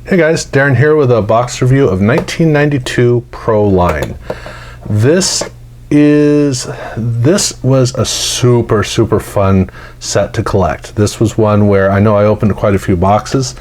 Hey guys, Darren here with a box review of 1992 Pro Line. This was a super fun set to collect. This was one where I know I opened quite a few boxes.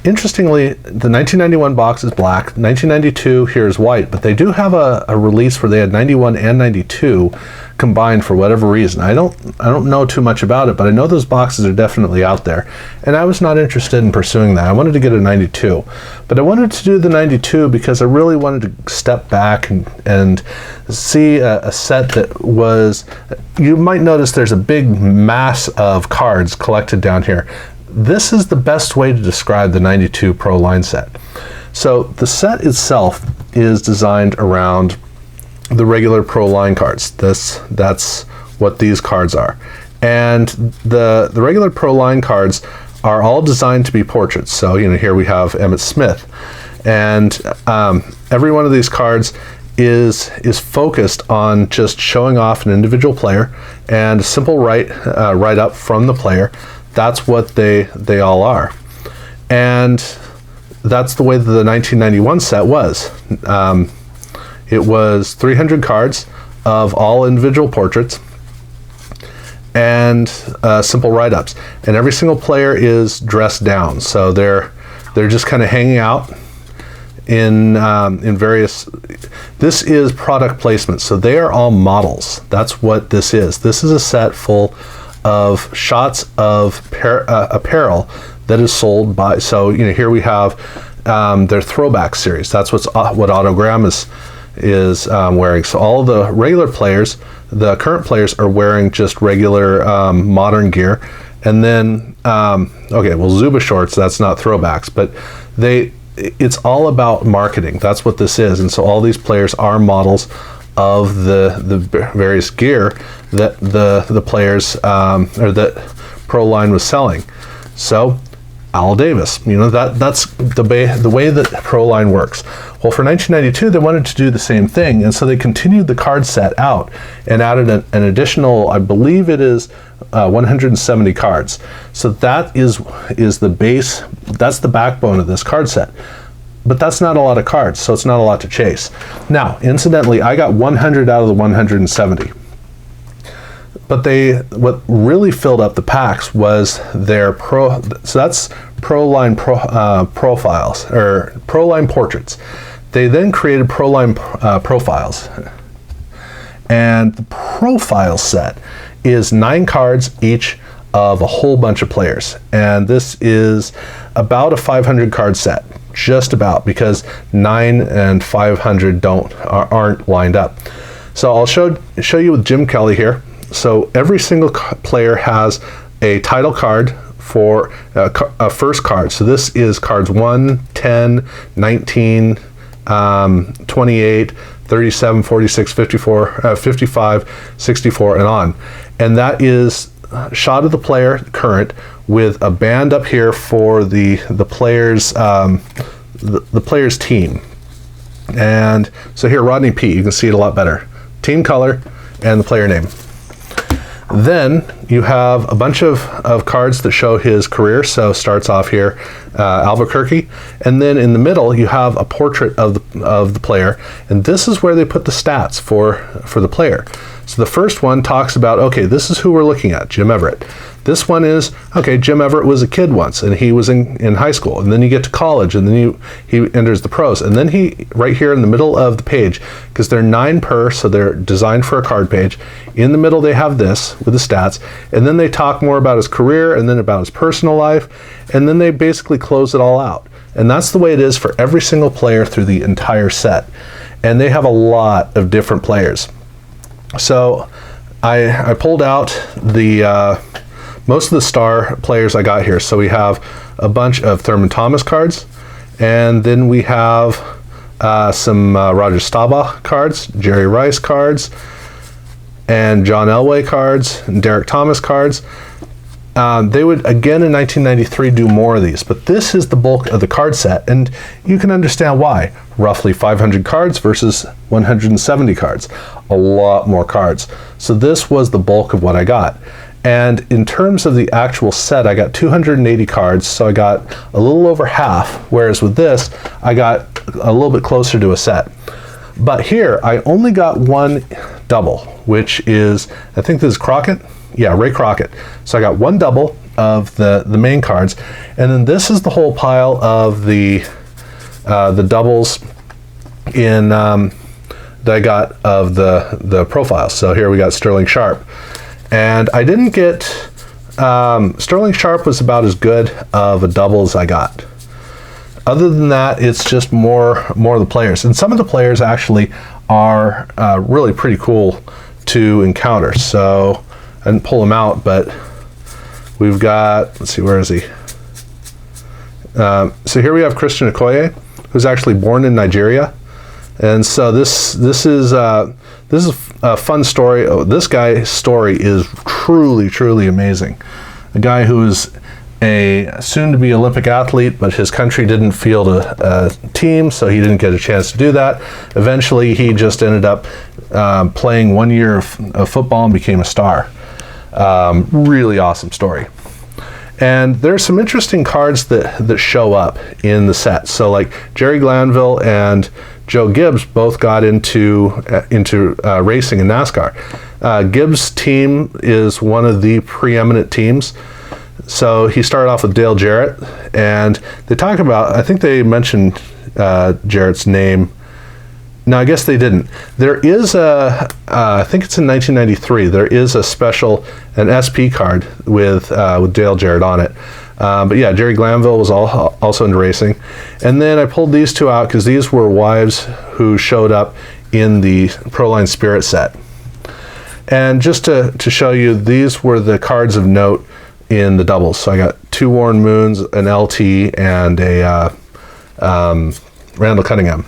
Interestingly, the 1991 box is black, 1992 here is white, but they do have a release where they had 91 and 92 combined for whatever reason. I don't know too much about it, but I know those boxes are definitely out there, and I was not interested in pursuing that. I wanted to get a 92, but I wanted to do the 92 because I really wanted to step back and see a set that was, you might notice there's a big mass of cards collected down here. This is the best way to describe the 92 Pro Line set. So the set itself is designed around the regular Pro Line cards. That's what these cards are. And the regular Pro Line cards are all designed to be portraits. So here we have Emmitt Smith. And every one of these cards is focused on just showing off an individual player and a simple write-up from the player. That's what they all are. And that's the way that the 1991 set was. It was 300 cards of all individual portraits and simple write-ups. And every single player is dressed down. So they're just kind of hanging out in various, this is product placement. So they are all models. That's what this is. This is a set full of shots of apparel that is sold by, so here we have their throwback series. That's what Autogram is wearing. So all the regular players, the current players, are wearing just regular modern gear. And then Zuba shorts, that's not throwbacks, but it's all about marketing. That's what this is. And so all these players are models of the various gear that the players or that Pro Line was selling. So Al Davis, that's the way that Pro Line works. Well, for 1992 they wanted to do the same thing, and so they continued the card set out and added an additional, I believe it is 170 cards. So that is the base, that's the backbone of this card set. But that's not a lot of cards, so it's not a lot to chase. Now, incidentally, I got 100 out of the 170. But what really filled up the packs was their so that's Pro Line profiles, or Pro Line portraits. They then created Pro Line profiles. And the profile set is 9 cards each of a whole bunch of players. And this is about a 500 card set. Just about, because 9 and 500 aren't lined up. So I'll show you with Jim Kelly here. So every single player has a title card for a first card. So this is cards 1, 10, 19, 28, 37, 46, 54, 55, 64, and on. And that is a shot of the player current with a band up here for the players the player's team. And so here, Rodney P, you can see it a lot better. Team color and the player name. Then you have a bunch of cards that show his career. So starts off here, Albuquerque, and then in the middle you have a portrait of the player, and this is where they put the stats for the player. So the first one talks about, okay, this is who we're looking at, Jim Everett. This one is, okay, Jim Everett was a kid once, and he was in high school, and then you get to college, and then he enters the pros, and then right here in the middle of the page, because they're 9 per, so they're designed for a card page, in the middle they have this with the stats, and then they talk more about his career, and then about his personal life, and then they basically close it all out. And that's the way it is for every single player through the entire set. And they have a lot of different players. So I pulled out most of the star players I got here. So we have a bunch of Thurman Thomas cards, and then we have some Roger Staubach cards, Jerry Rice cards, and John Elway cards, and Derek Thomas cards. They would, again in 1993, do more of these, but this is the bulk of the card set, and you can understand why. Roughly 500 cards versus 170 cards. A lot more cards. So this was the bulk of what I got. And in terms of the actual set, I got 280 cards, so I got a little over half, whereas with this, I got a little bit closer to a set. But here, I only got one double, which is, I think this is Crockett? Yeah, Ray Crockett. So I got one double of the main cards, and then this is the whole pile of the doubles in that I got of the profiles. So here we got Sterling Sharp. And I didn't get, Sterling Sharp was about as good of a double as I got. Other than that, it's just more of the players. And some of the players actually are really pretty cool to encounter. So I didn't pull them out, but we've got, let's see, where is he? So here we have Christian Okoye, who's actually born in Nigeria. And so this is a fun story. Oh, this guy's story is truly amazing. A guy who is a soon-to-be Olympic athlete, but his country didn't field a team, so he didn't get a chance to do that. Eventually, he just ended up playing 1 year of football and became a star. Really awesome story. And there's some interesting cards that show up in the set. So like Jerry Glanville and Joe Gibbs both got into racing in NASCAR. Gibbs' team is one of the preeminent teams. So he started off with Dale Jarrett, and they talk about, I think they mentioned Jarrett's name. No, I guess they didn't. There is I think it's in 1993, there is a special, an SP card with Dale Jarrett on it. But yeah, Jerry Glanville was also into racing. And then I pulled these two out because these were wives who showed up in the Proline Spirit set. And just to show you, these were the cards of note in the doubles. So I got two Warren Moons, an LT, and a Randall Cunningham.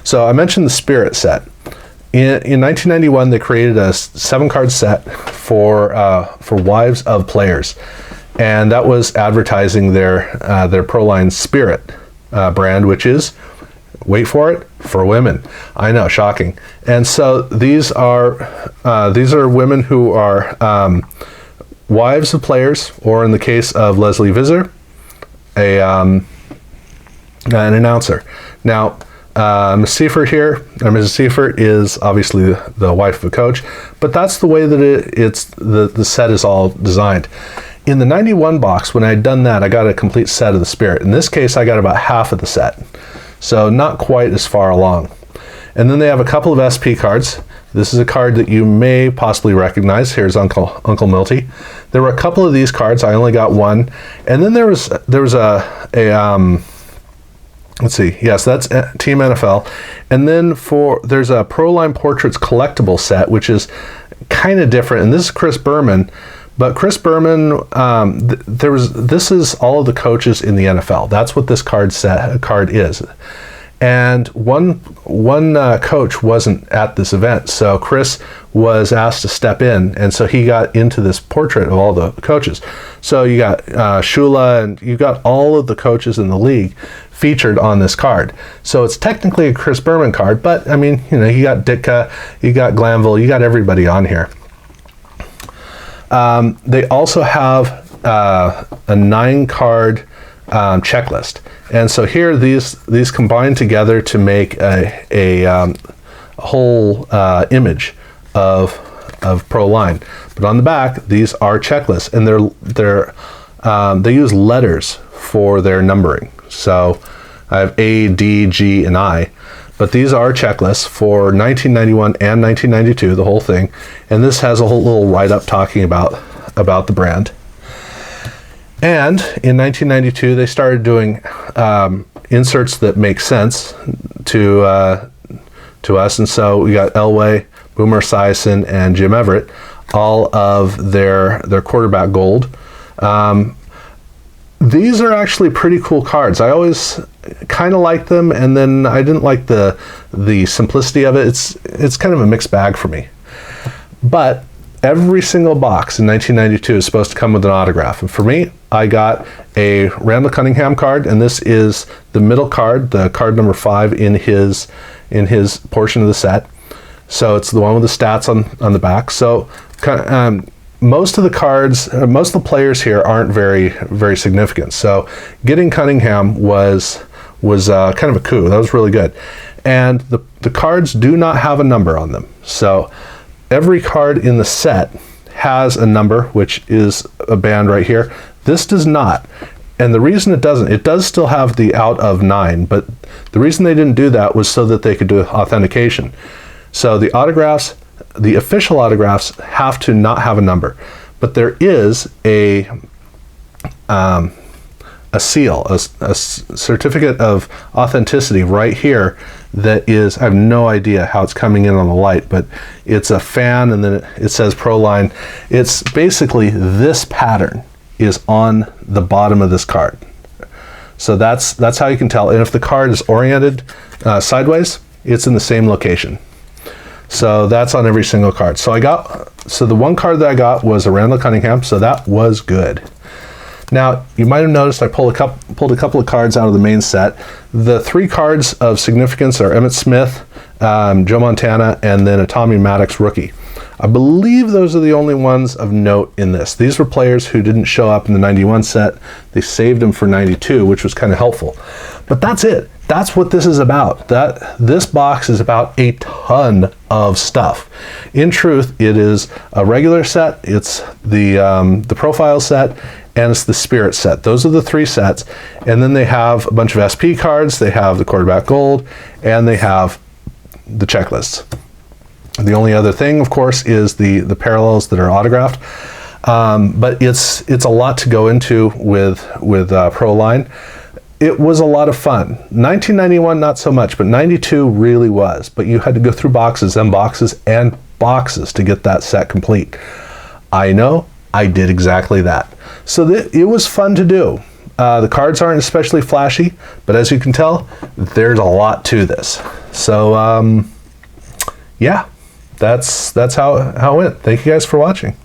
So I mentioned the Spirit set. In 1991, they created a 7-card set for wives of players. And that was advertising their Proline Spirit brand, which is, wait for it, for women. I know, shocking. And so these are women who are wives of players, or in the case of Leslie Visser, an announcer. Now, Ms. Seifert here, or Mrs. Seifert, is obviously the wife of a coach, but that's the way that the set is all designed. In the 91 box, when I had done that, I got a complete set of the Spirit. In this case, I got about half of the set, so not quite as far along. And then they have a couple of SP cards. This is a card that you may possibly recognize. Here's Uncle Milty. There were a couple of these cards. I only got one. And then there was a let's see. Yes, that's Team NFL. And then there's a Proline Portraits collectible set, which is kind of different. And this is Chris Berman. But Chris Berman, this is all of the coaches in the NFL. That's what this card is. And one coach wasn't at this event, so Chris was asked to step in, and so he got into this portrait of all the coaches. So you got Shula, and you got all of the coaches in the league featured on this card. So it's technically a Chris Berman card, but I mean, you got Ditka, you got Glanville, you got everybody on here. They also have a 9-card checklist, and so here these combine together to make a whole image of Proline. But on the back, these are checklists, and they use letters for their numbering. So I have A, D, G, and I. But these are checklists for 1991 and 1992, the whole thing. And this has a whole little write-up talking about the brand. And in 1992, they started doing inserts that make sense to us. And so we got Elway, Boomer Esiason, and Jim Everett, all of their quarterback gold. These are actually pretty cool cards. I always kind of liked them, and then I didn't like the simplicity of it. It's kind of a mixed bag for me. But every single box in 1992 is supposed to come with an autograph. And for me, I got a Randall Cunningham card, and this is the middle card, the card number 5 in his portion of the set. So it's the one with the stats on the back. So most of the cards, most of the players here aren't very significant. So getting Cunningham was kind of a coup. That was really good. And the cards do not have a number on them. So every card in the set has a number, which is a band right here. This does not. And the reason it doesn't, it does still have the out of 9, but the reason they didn't do that was so that they could do authentication. So the autographs, the official autographs, have to not have a number, but there is a seal, a certificate of authenticity right here that is, I have no idea how it's coming in on the light, but it's a fan and then it says Proline. It's basically this pattern is on the bottom of this card. So that's how you can tell. And if the card is oriented sideways, it's in the same location. So that's on every single card. So the one card that I got was a Randall Cunningham, so that was good. Now, you might have noticed I pulled a couple of cards out of the main set. The 3 cards of significance are Emmitt Smith, Joe Montana, and then a Tommy Maddox rookie. I believe those are the only ones of note in this. These were players who didn't show up in the 91 set. They saved them for 92, which was kind of helpful. But that's it. That's what this is about. This box is about a ton of stuff. In truth, it is a regular set, it's the profile set, and it's the Spirit set. Those are the 3 sets. And then they have a bunch of SP cards, they have the quarterback gold, and they have the checklists. The only other thing, of course, is the parallels that are autographed. But it's a lot to go into with Proline. It was a lot of fun. 1991, not so much, but 92 really was. But you had to go through boxes and boxes and boxes to get that set complete. I know, I did exactly that. So it was fun to do. The cards aren't especially flashy, but as you can tell, there's a lot to this. So, yeah, that's how it went. Thank you guys for watching.